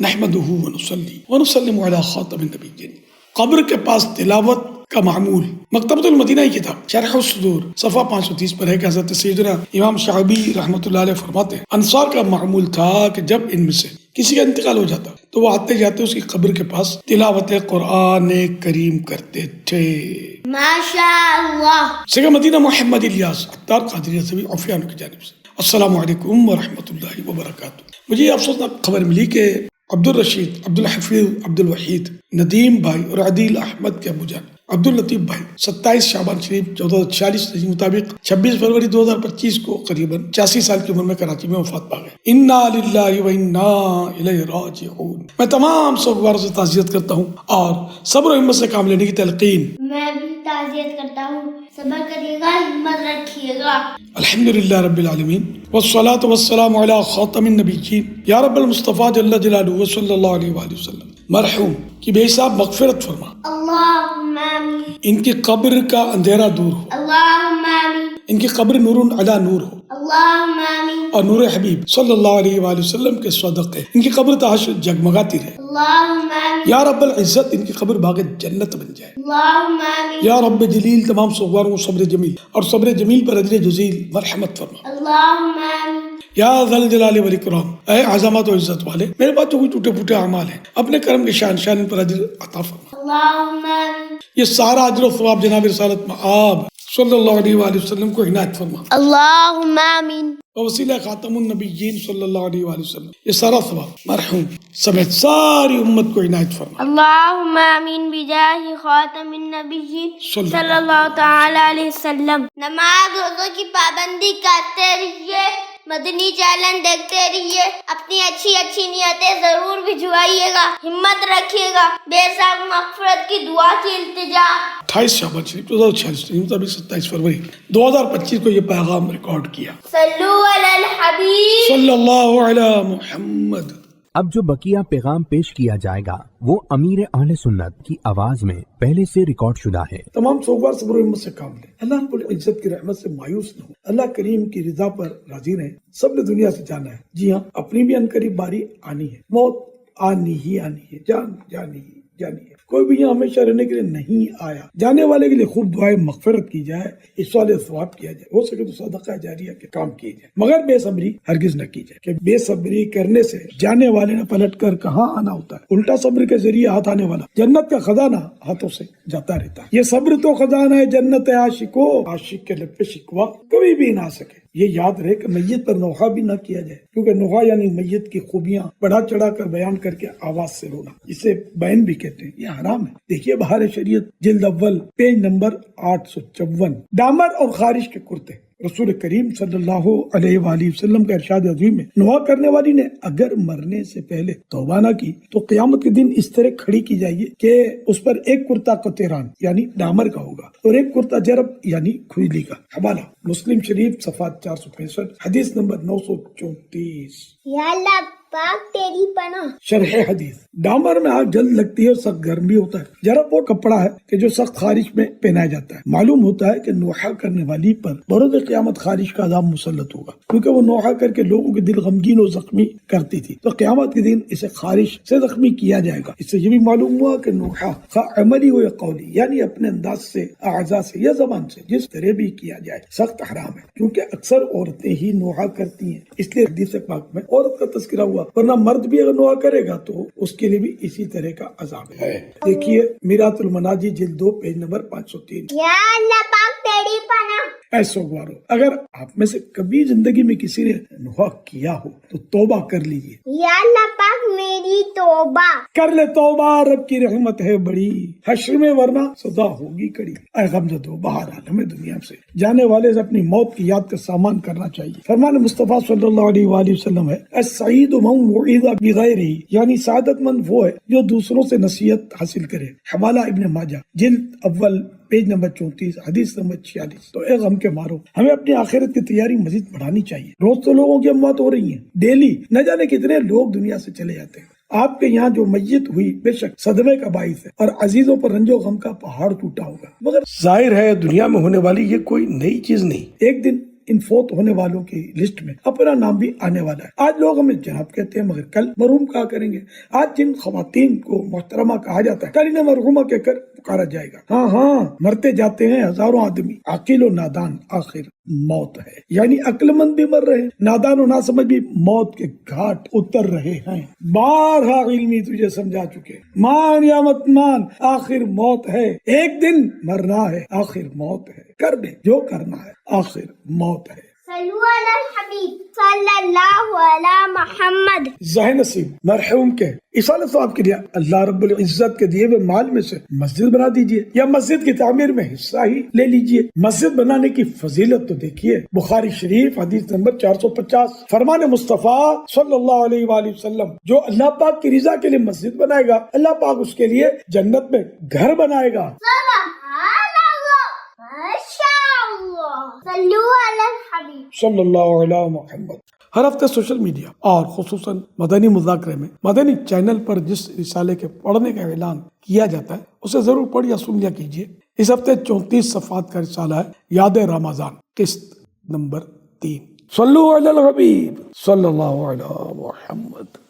نحمده ونصلي ونسلم على خاتم النبیین۔ قبر کے پاس تلاوت کا معمول، مکتبۃ المدینہ کی کتاب شرح الصدور صفحہ 530 پر ہے کہ حضرت سیدنا امام شعبی رحمۃ اللہ علیہ فرماتے ہیں انصار کا معمول تھا کہ جب ان میں سے کسی کا انتقال ہو جاتا تو وہ آتے جاتے اس کی قبر کے پاس تلاوت قرآن کریم کرتے تھے۔ ماشاء اللہ۔ سگا مدینہ محمد الیاس عطار قادری سبی عفیان کی جانب سے السلام علیکم ورحمۃ اللہ وبرکاتہ۔ مجھے یہ افسوسناک خبر ملی کہ عبدالرشید، عبدالحفیظ، عبدالوحید، ندیم بھائی اور عدیل احمد کے ابو جان عبداللطیف بھائی 27 شعبان شریف 1446 کے مطابق 26 فروری 2025 کو قریباً 85 سال کی عمر میں کراچی میں وفات پا گئے۔ انا للہ و انا الیہ راجعون۔ میں تمام سوگواروں سے تعزیت کرتا ہوں اور صبر و ہمت سے کام لینے کی تلقین۔ میں بھی تعزیت کرتا ہوں، صبر کریے گا، ہمت رکھیے گا۔ الحمدللہ رب العالمین والصلاة والسلام علی خاتم النبیین یا رب المصطفیٰ جل جلالہ صلی اللہ علیہ وآلہ وسلم۔ مرحوم کی بے حساب مغفرت فرما، اللہم آمین، ان کی قبر کا اندھیرا دور ہو، اللہم آمین، ان کی قبر نور علی نور ہو، اللہم آمین، اور نور حبیب صلی اللہ علیہ وآلہ وسلم کے صدقے ان کی قبر تحشر جگمگاتی رہے۔ اللہم آمین، یا رب العزت ان کی قبر باغ جنت بن جائے۔ اللہم آمین، یا رب جلیل تمام سوگواروں کو صبر جمیل اور صبر جمیل پر اجر جزیل مرحمت فرما۔ اللہم آمین، یا ذل جلال والاکرام، اے عظمت و عزت والے، میرے پاس جو کوئی ٹوٹے پھوٹے اعمال ہیں اپنے کرم کے شان شان ان پر اجر عطا فرما۔ اللہم آمین، یہ سارا اجر و ثواب جناب رسالت مآب صلی اللہ علیہ وآلہ وسلم کو عنایت فرما، اللہم آمین، وسیلہ خاتم النبیین صلی اللہ علیہ وآلہ وسلم یہ سارا ثواب مرحوم سمیت ساری امت کو عنایت فرما۔ اللہم آمین بجاہ خاتم النبیین صلی صلی اللہ تعالی علیہ وسلم۔ نماز روزوں کی پابندی کرتے رہیے، مدنی چینل دیکھتے رہیے، اپنی اچھی نیتیں ضرور بھجوائیے گا، ہمت رکھیے گا، بے شک مغفرت کی دعا کی التجا۔ 28 شعبان شریف 2046 کے مطابق 27 فروری 2025 کو یہ پیغام ریکارڈ کیا۔ صلو علی الحبیب صلی اللہ علی محمد۔ اب جو بقیہ پیغام پیش کیا جائے گا وہ امیر اہل سنت کی آواز میں پہلے سے ریکارڈ شدہ ہے۔ تمام سوگوار صبر و ہمت سے کام لیں، اللہ رب العزت کی رحمت سے مایوس نہ ہو، اللہ کریم کی رضا پر راضی رہیں۔ سب نے دنیا سے جانا ہے، جی ہاں اپنی بھی انقریب باری آنی ہے، موت آنی ہی آنی ہے، جان جانی ہی جانی ہے۔ کوئی بھی یہاں ہمیشہ رہنے کے لیے نہیں آیا۔ جانے والے کے لیے خوب دعائیں مغفرت کی جائے، ایصال ثواب کیا جائے، ہو سکے تو صدقہ جاریہ کے کام کیے جائے، مگر بے صبری ہرگز نہ کی جائے کہ بے صبری کرنے سے جانے والے نے پلٹ کر کہاں آنا ہوتا ہے۔ الٹا صبر کے ذریعے ہاتھ آنے والا جنت کا خزانہ ہاتھوں سے جاتا رہتا ہے۔ یہ صبر تو خزانہ ہے جنت عاشقو، عاشق کے لب پہ شکوا کبھی بھی نہ آ سکے۔ یہ یاد رہے کہ میت پر نوحہ بھی نہ کیا جائے، کیونکہ نوحہ یعنی میت کی خوبیاں بڑھا چڑھا کر بیان کر کے آواز سے رونا، اسے بین بھی کہتے ہیں، یہ حرام ہے۔ دیکھیے بہار شریعت جلد اول پیج نمبر 854۔ ڈامر اور خارش کے کرتے، رسول کریم صلی اللہ علیہ وآلہ وسلم کا ارشاد عظیم ہے، نوحہ کرنے والی نے اگر مرنے سے پہلے توبہ نہ کی تو قیامت کے دن اس طرح کھڑی کی جائے گی کہ اس پر ایک کرتا قطران یعنی ڈامر کا ہوگا اور ایک کرتا جرب یعنی کھجلی کا۔ حوالہ مسلم شریف صفحہ 465، حدیث نمبر 934۔ یا اللہ پاک تیری پناہ۔ شرح حدیث، ڈامر میں آگ جلد لگتی ہے اور سخت گرم بھی ہوتا ہے۔ جرب وہ کپڑا ہے کہ جو سخت خارش میں پہنایا جاتا ہے۔ معلوم ہوتا ہے کہ نوحہ کرنے والی پر بروز قیامت خارش کا عذاب مسلط ہوگا، کیونکہ وہ نوحہ کر کے لوگوں کے دل غمگین اور زخمی کرتی تھی، تو قیامت کے دن اسے خارش سے زخمی کیا جائے گا۔ اس سے یہ بھی معلوم ہوا کہ نوحہ خواہ عملی ہو یا قولی یعنی اپنے انداز سے، اعضاء سے یا زبان سے جس طرح بھی کیا جائے سخت حرام ہے، کیونکہ اکثر عورتیں ہی نوحہ کرتی ہیں، اس لیے حدیث پاک میں عورت کا تذکرہ ہوا، ورنہ مرد بھی اگر نوحہ کرے گا تو اس کے لیے بھی اسی طرح کا عذاب ہے۔ دیکھیے میرات المناجی جلد 2 پیج نمبر 503۔ یا اللہ پاک تیری پناہ۔ اے سوگوارو، اگر آپ میں سے کبھی زندگی میں کسی نے نوحہ کیا ہو تو توبہ کر لیجئے۔ یا اللہ پاک میری توبہ۔ کر لے توبہ، رب کی رحمت ہے بڑی، حشر میں ورنہ سزا ہوگی کڑی۔ اے غمزدو، بہرحال ہمیں دنیا سے جانے والے سے اپنی موت کی یاد کا سامان کرنا چاہیے۔ فرمان مصطفیٰ صلی اللہ علیہ وآلہ وسلم ہے، السعید من وعظ بغیرہ، یعنی سعادت مند وہ ہے جو دوسروں سے نصیحت حاصل کرے۔ حوالہ ابن ماجہ جلد اول پیج نمبر 34، حدیث نمبر 46۔ تو اے غم کے مارو، ہمیں اپنی آخرت کی تیاری مزید بڑھانی چاہیے۔ روز تو لوگوں کی اموات ہو رہی ہیں، ڈیلی نہ جانے کتنے لوگ دنیا سے چلے جاتے ہیں۔ آپ کے یہاں جو میت ہوئی بے شک صدمے کا باعث ہے اور عزیزوں پر رنج و غم کا پہاڑ ٹوٹا ہوگا، مگر ظاہر ہے دنیا میں ہونے والی یہ کوئی نئی چیز نہیں۔ ایک دن ان فوت ہونے والوں کی لسٹ میں اپنا نام بھی آنے والا ہے۔ آج لوگ ہمیں جناب کہتے ہیں مگر کل مرحوم کہا کریں گے۔ آج جن خواتین کو محترمہ کہا جاتا ہے کل انہیں مرحومہ کہہ کر پکارا جائے گا۔ ہاں مرتے جاتے ہیں ہزاروں آدمی، عاقل و نادان آخر موت ہے، یعنی عقل مند بھی مر رہے ہیں، نادان و ناسمجھ بھی موت کے گھاٹ اتر رہے ہیں۔ بارہا علمی تجھے سمجھا چکے، مان یا مت مان آخر موت ہے، ایک دن مرنا ہے آخر موت ہے، کر دے جو کرنا ہے آخر موت ہے۔ صلو علی الحبیب صلی اللہ علی محمد۔ ذہ نصیب مرحوم کے اصالہ ثواب کے لیے اللہ رب العزت کے دیے ہوئے مال میں سے مسجد بنا دیجئے یا مسجد کی تعمیر میں حصہ ہی لے لیجئے۔ مسجد بنانے کی فضیلت تو دیکھیے، بخاری شریف حدیث نمبر 450، فرمان مصطفیٰ صلی اللہ علیہ وآلہ وسلم، جو اللہ پاک کی رضا کے لیے مسجد بنائے گا اللہ پاک اس کے لیے جنت میں گھر بنائے گا۔ صلو علی الحبیب صلی اللہ علیہ محمد۔ ہر ہفتے سوشل میڈیا اور خصوصاً مدنی مذاکرے میں مدنی چینل پر جس رسالے کے پڑھنے کا اعلان کیا جاتا ہے اسے ضرور پڑھ یا سن لیا کیجیے۔ اس ہفتے 34 صفحات کا رسالہ ہے یاد رمضان، قسط نمبر 3۔ صلو علی الحبیب صلی اللہ علیہ محمد۔